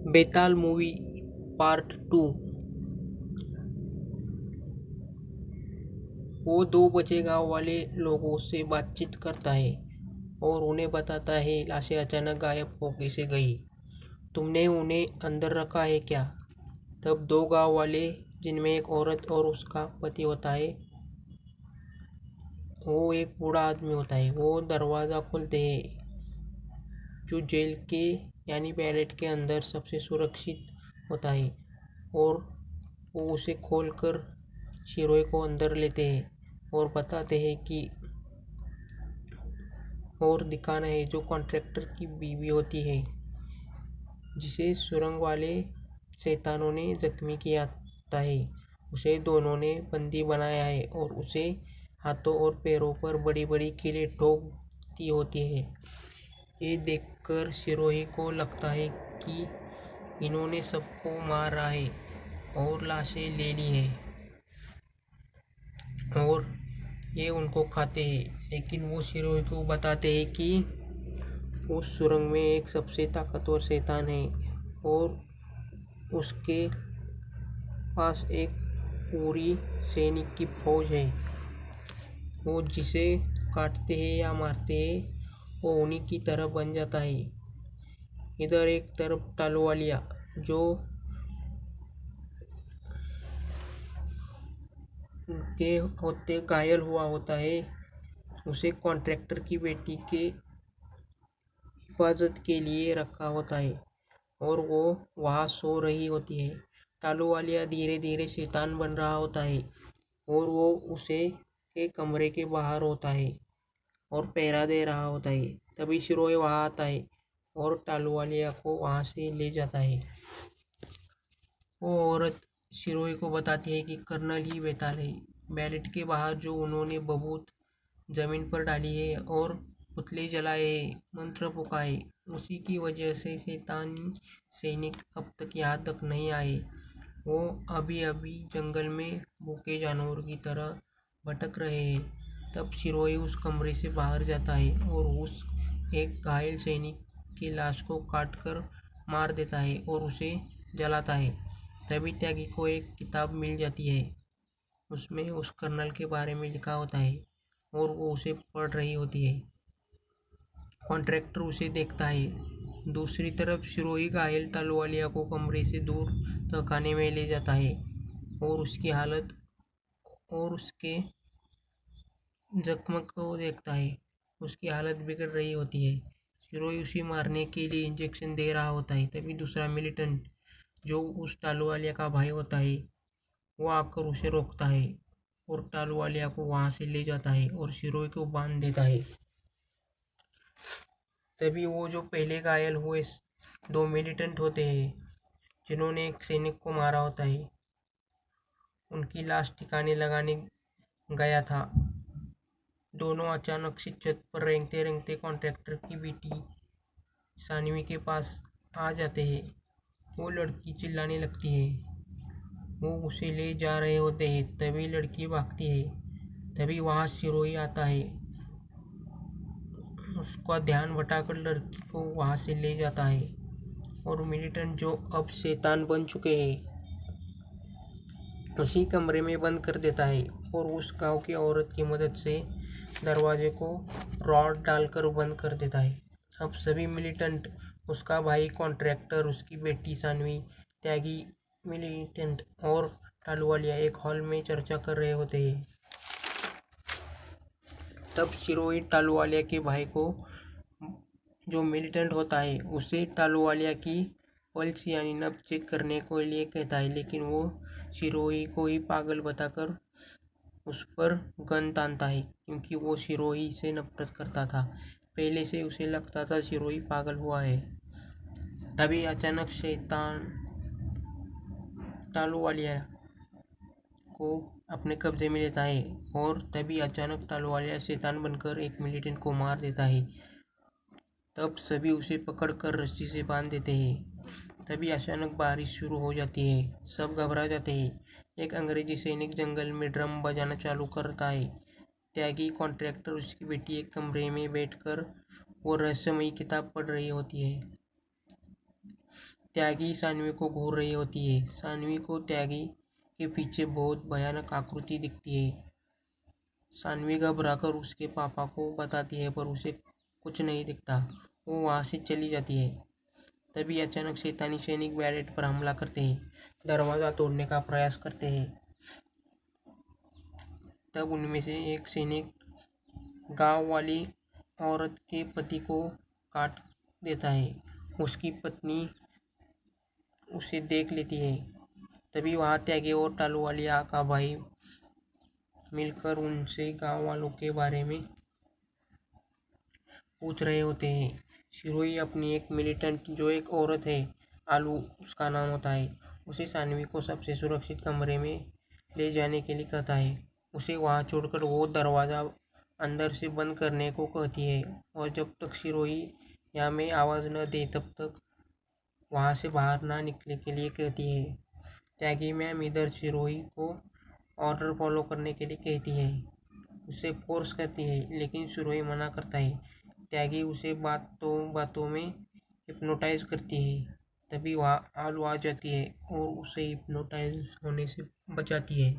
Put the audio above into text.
बेताल movie part 2। वो 2 बजे गांव वाले लोगों से बातचीत करता है और उन्हें बताता है लाशें अचानक गायब हो कैसे गई। तुमने उन्हें अंदर रखा है क्या? तब 2 गांव वाले, जिनमें एक औरत और उसका पति होता है, वो एक बूढ़ा आदमी होता है, वो दरवाज़ा खोलते हैं जो जेल के यानी बैरेट के अंदर सबसे सुरक्षित होता है, और वो उसे खोलकर शिरोई को अंदर लेते हैं और बताते हैं कि और दिखाना है जो कॉन्ट्रैक्टर की बीवी होती है, जिसे सुरंग वाले शैतानों ने जख्मी किया था है। उसे दोनों ने बंदी बनाया है और उसे हाथों और पैरों पर बड़ी बड़ी कीलें ठोक दी होती है। ये देखकर सिरोही को लगता है कि इन्होंने सबको मारा है और लाशें ले ली है और ये उनको खाते हैं। लेकिन वो सिरोही को बताते हैं कि उस सुरंग में एक सबसे ताकतवर शैतान है और उसके पास एक पूरी सैनिक की फौज है। वो जिसे काटते हैं या मारते हैं वो उन्हीं की तरह बन जाता है। इधर एक तरफ तालवालिया, जो के होते घायल हुआ होता है, उसे कॉन्ट्रैक्टर की बेटी के हिफाजत के लिए रखा होता है और वो वहाँ सो रही होती है। तालूवालिया धीरे धीरे शैतान बन रहा होता है और वो उसे के कमरे के बाहर होता है और पहरा दे रहा होता है। तभी शिरोए वहाँ आता है और तालूवालिया को वहाँ से ले जाता है। वो औरत शिरोए को बताती है कि कर्नल ही बेताल है। बैरेट के बाहर जो उन्होंने बबूत जमीन पर डाली है और पुतले जलाए हैं, मंत्र फूका है, उसी की वजह से शैतानी सैनिक अब तक यहाँ तक नहीं आए। वो अभी अभी जंगल में भूखे जानवरों की तरह भटक रहे हैं। तब शिरोई उस कमरे से बाहर जाता है और उस एक घायल सैनिक की लाश को काटकर मार देता है और उसे जलाता है। तभी त्यागी को एक किताब मिल जाती है। उसमें उस कर्नल के बारे में लिखा होता है और वो उसे पढ़ रही होती है। कॉन्ट्रैक्टर उसे देखता है। दूसरी तरफ सिरोही घायल तलवालिया को कमरे से दूर तहखाने में ले जाता है और उसकी हालत और उसके जख्म को देखता है। उसकी हालत बिगड़ रही होती है। सिरोही उसे मारने के लिए इंजेक्शन दे रहा होता है। तभी दूसरा मिलिटेंट, जो उस टालूवालिया का भाई होता है, वो आकर उसे रोकता है और टालूवालिया को वहाँ से ले जाता है और सिरोही को बांध देता है। तभी वो जो पहले घायल हुए 2 मिलिटेंट होते हैं, जिन्होंने एक सैनिक को मारा होता है, उनकी लाश ठिकाने लगाने गया था। दोनों अचानक से छत पर रेंगते रेंगते कॉन्ट्रैक्टर की बेटी सानवी के पास आ जाते हैं। वो लड़की चिल्लाने लगती है। वो उसे ले जा रहे होते हैं। तभी लड़की भागती है। तभी वहाँ सिरोही आता है, उसका ध्यान भटाकर लड़की को वहाँ से ले जाता है और मिलिटेंट, जो अब शैतान बन चुके हैं, उसी कमरे में बंद कर देता है और उस गांव की औरत की मदद से दरवाजे को रॉड डालकर बंद कर देता है। अब सभी मिलिटेंट, उसका भाई कॉन्ट्रैक्टर, उसकी बेटी सानवी, त्यागी मिलिटेंट और टालूवालिया एक हॉल में चर्चा कर रहे होते हैं। तब शिरोई टालूवालिया के भाई को, जो मिलिटेंट होता है, उसे टालूवालिया की पल्स यानी नब्ज चेक करने के लिए कहता है, लेकिन वो शिरोही को ही पागल बताकर उस पर गन तानता है, क्योंकि वो शिरोही से नफरत करता था। पहले से उसे लगता था शिरोही पागल हुआ है। तभी अचानक शैतान टालूवालिया को अपने कब्जे में लेता है और तभी अचानक टालूवालिया शैतान बनकर एक मिलिटेंट को मार देता है। तब सभी उसे पकड़कर रस्सी से बांध देते हैं। तभी अचानक बारिश शुरू हो जाती है। सब घबरा जाते हैं। एक अंग्रेजी सैनिक जंगल में ड्रम बजाना चालू करता है। त्यागी, कॉन्ट्रैक्टर, उसकी बेटी एक कमरे में बैठकर वो रहस्यमयी किताब पढ़ रही होती है। त्यागी सानवी को घूर रही होती है। सानवी को त्यागी के पीछे बहुत भयानक आकृति दिखती है। सानवी घबराकर उसके पापा को बताती है पर उसे कुछ नहीं दिखता। वो वहाँ से चली जाती है। तभी अचानक शैतानी सैनिक बैरेट पर हमला करते हैं, दरवाज़ा तोड़ने का प्रयास करते हैं। तब उनमें से एक सैनिक गांव वाली औरत के पति को काट देता है। उसकी पत्नी उसे देख लेती है। तभी वहाँ त्यागी और टालूवालिया का भाई मिलकर उनसे गांव वालों के बारे में पूछ रहे होते हैं। शिरोई अपनी एक मिलिटेंट जो एक औरत है, आलू उसका नाम होता है, उसे सानवी को सबसे सुरक्षित कमरे में ले जाने के लिए कहता है। उसे वहाँ छोड़कर वो दरवाज़ा अंदर से बंद करने को कहती है और जब तक शिरोई या मैं आवाज़ न दे तब तक वहाँ से बाहर ना निकलने के लिए कहती है। त्यागी मैम इधर शिरोई को ऑर्डर फॉलो करने के लिए कहती है, उसे फोर्स करती है लेकिन शिरोई मना करता है। त्यागी उसे बातों बातों में हिप्नोटाइज करती है। तभी वहाँ आलू आ जाती है और उसे हिप्नोटाइज होने से बचाती है।